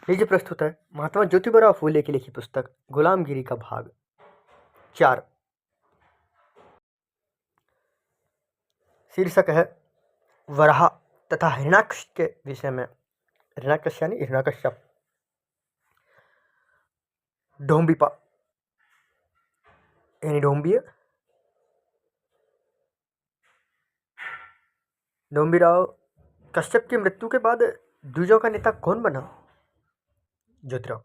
लीजिए प्रस्तुत है महात्मा ज्योतिबा फूले की लिखी पुस्तक गुलामगिरी का भाग 4। शीर्षक है वराह तथा हिरण्याक्ष के विषय में। हिरण्याक्ष यानी हिरण्यकश्यप। ढोंबिपा यानी ढोंबिया। ढोंबीराव कश्यप की मृत्यु के बाद द्विजों का नेता कौन बना? ज्योतिराव।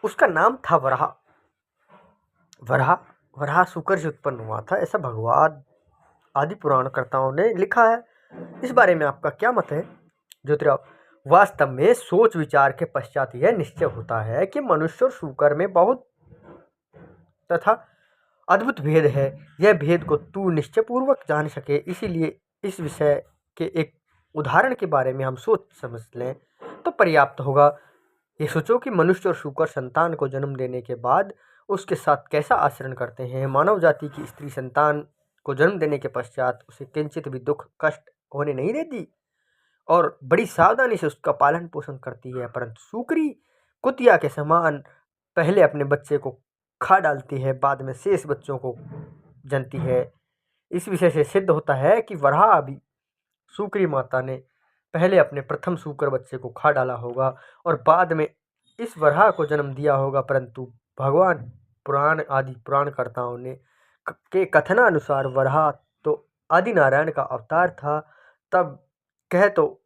उसका नाम था वराह। वराह वराह शुकर से उत्पन्न हुआ था, ऐसा भगवान आदि पुराणकर्ताओं ने लिखा है। इस बारे में आपका क्या मत है? ज्योतिराव। वास्तव में सोच विचार के पश्चात यह निश्चय होता है कि मनुष्य और शूकर में बहुत तथा अद्भुत भेद है। यह भेद को तू निश्चय पूर्वक जान सके, इसीलिए इस विषय के एक उदाहरण के बारे में हम सोच समझ लें तो पर्याप्त होगा। ये सोचो कि मनुष्य और शूकर संतान को जन्म देने के बाद उसके साथ कैसा आचरण करते हैं। मानव जाति की स्त्री संतान को जन्म देने के पश्चात उसे किंचित भी दुख कष्ट होने नहीं देती और बड़ी सावधानी से उसका पालन पोषण करती है, परंतु सूकरी कुतिया के समान पहले अपने बच्चे को खा डालती है, बाद में शेष बच्चों को जनती है। इस विषय से सिद्ध होता है कि वराह भी सूकरी माता ने पहले अपने प्रथम सूकर बच्चे को खा डाला होगा और बाद में इस वराह को जन्म दिया होगा, परंतु भगवान पुराण आदि पुराणकर्ताओं ने के कथनानुसार वराह तो आदि नारायण का अवतार था। तब कह तो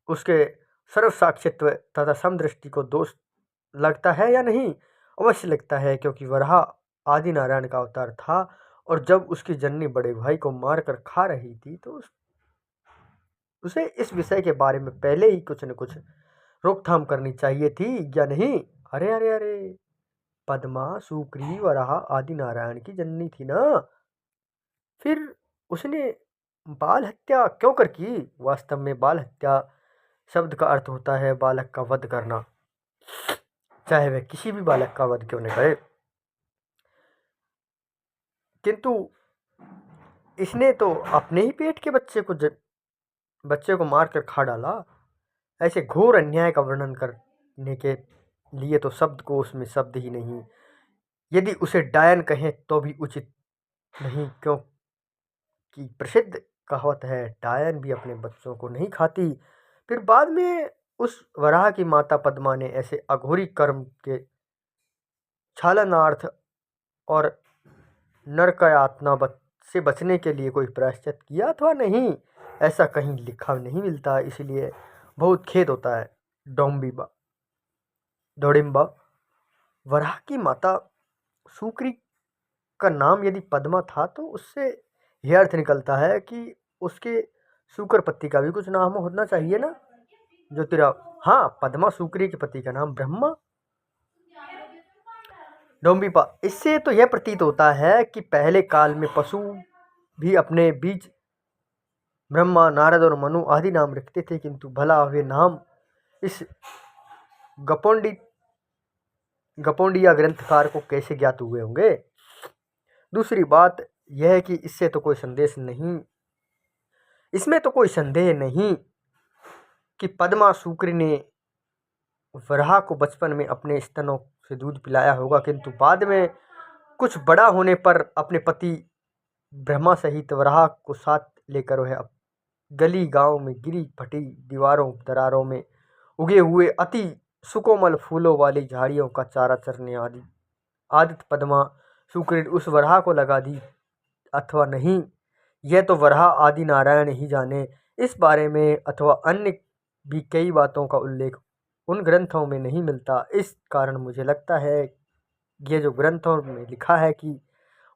उसके सर्वसाक्षित्व तथा समदृष्टि को दोष लगता है या नहीं? अवश्य लगता है, क्योंकि वराह आदि नारायण का अवतार था और जब उसकी जननी बड़े भाई को मारकर खा रही थी तो उसे इस विषय के बारे में पहले ही कुछ न कुछ रोकथाम करनी चाहिए थी या नहीं? अरे अरे अरे, पद्मा सूकरी वराह आदि नारायण की जननी थी ना, फिर उसने बाल हत्या क्यों कर की? वास्तव में बाल हत्या शब्द का अर्थ होता है बालक का वध करना, चाहे वह किसी भी बालक का वध क्यों न करे। किंतु इसने तो अपने ही पेट के बच्चे को मारकर खा डाला। ऐसे घोर अन्याय का वर्णन करने के लिए तो शब्दकोश में शब्द ही नहीं। यदि उसे डायन कहें तो भी उचित नहीं, क्योंकि प्रसिद्ध कहावत है डायन भी अपने बच्चों को नहीं खाती। फिर बाद में उस वराह की माता पद्मा ने ऐसे अघोरी कर्म के छालनार्थ और नरकयातना से बचने के लिए कोई प्रायश्चित किया अथवा नहीं, ऐसा कहीं लिखा नहीं मिलता, इसलिए बहुत खेद होता है। डोडिम्बा वराह की माता सूकरी का नाम यदि पद्मा था तो उससे यह अर्थ निकलता है कि उसके सूकर पति का भी कुछ नाम होना चाहिए ना? ज्योतिराव। हाँ, पद्मा सूकरी के पति का नाम ब्रह्मा। डोम्बिपा इससे तो यह प्रतीत होता है कि पहले काल में पशु भी अपने बीच ब्रह्मा नारद और मनु आदि नाम रखते थे, किंतु भला वे नाम इस गपोंडिया ग्रंथकार को कैसे ज्ञात हुए होंगे? दूसरी बात यह है कि इसमें तो कोई संदेह नहीं कि पद्मा सूकरी ने वराह को बचपन में अपने स्तनों से दूध पिलाया होगा, किंतु बाद में कुछ बड़ा होने पर अपने पति ब्रह्मा सहित वराह को साथ लेकर वह गली गांव में गिरी फटी दीवारों दरारों में उगे हुए अति सुकोमल फूलों वाली झाड़ियों का चारा चरने आदित पद्मा सूकरी उस वराह को लगा दी अथवा नहीं, यह तो वराह आदि नारायण ही जाने। इस बारे में अथवा अन्य भी कई बातों का उल्लेख उन ग्रंथों में नहीं मिलता। इस कारण मुझे लगता है यह जो ग्रंथों में लिखा है कि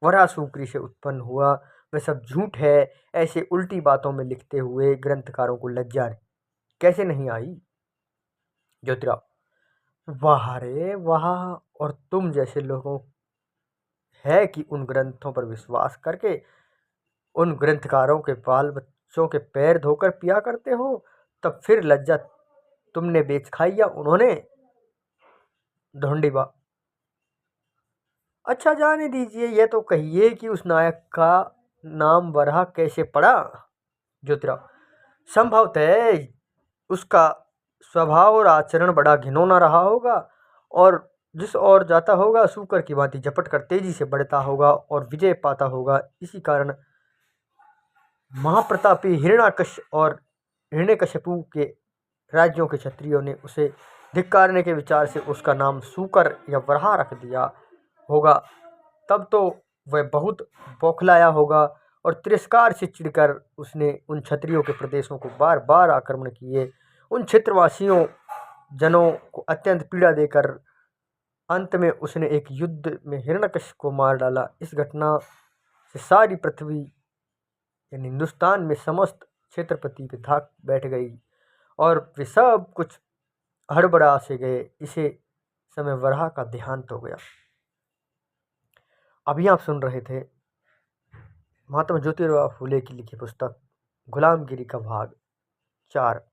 वराह सूकरी से उत्पन्न हुआ, वह सब झूठ है। ऐसे उल्टी बातों में लिखते हुए ग्रंथकारों को लज्जा कैसे नहीं आई? ज्योतिराव। वाह रे वाह, और तुम जैसे लोगों है कि उन ग्रंथों पर विश्वास करके उन ग्रंथकारों के बाल बच्चों के पैर धोकर पिया करते हो, तब फिर लज्जा तुमने बेच खाई या उन्होंने? ढोंडिबा। अच्छा जाने दीजिए, यह तो कहिए कि उस नायक का नाम वराह कैसे पड़ा? ज्योतिराव। संभवतः उसका स्वभाव और आचरण बड़ा घिनौना रहा होगा और जिस ओर जाता होगा शूकर की भांति झपट कर तेजी से बढ़ता होगा और विजय पाता होगा। इसी कारण महाप्रतापी हिरण्याकश और हिरण्यकशिपु के राज्यों के क्षत्रियों ने उसे धिक्कारने के विचार से उसका नाम शूकर या वराह रख दिया होगा। तब तो वह बहुत बौखलाया होगा और तिरस्कार से चिढ़कर उसने उन क्षत्रियों के प्रदेशों को बार बार आक्रमण किए, उन क्षेत्रवासियों जनों को अत्यंत पीड़ा देकर अंत में उसने एक युद्ध में हिरण्यकशिपु को मार डाला। इस घटना से सारी पृथ्वी यानी हिंदुस्तान में समस्त क्षेत्रपति पे धाक बैठ गई और वे सब कुछ हड़बड़ा से गए। इसे समय वराह का देहांत हो गया। अभी आप सुन रहे थे महात्मा ज्योतिराव फूले की लिखी पुस्तक गुलामगिरी का भाग 4।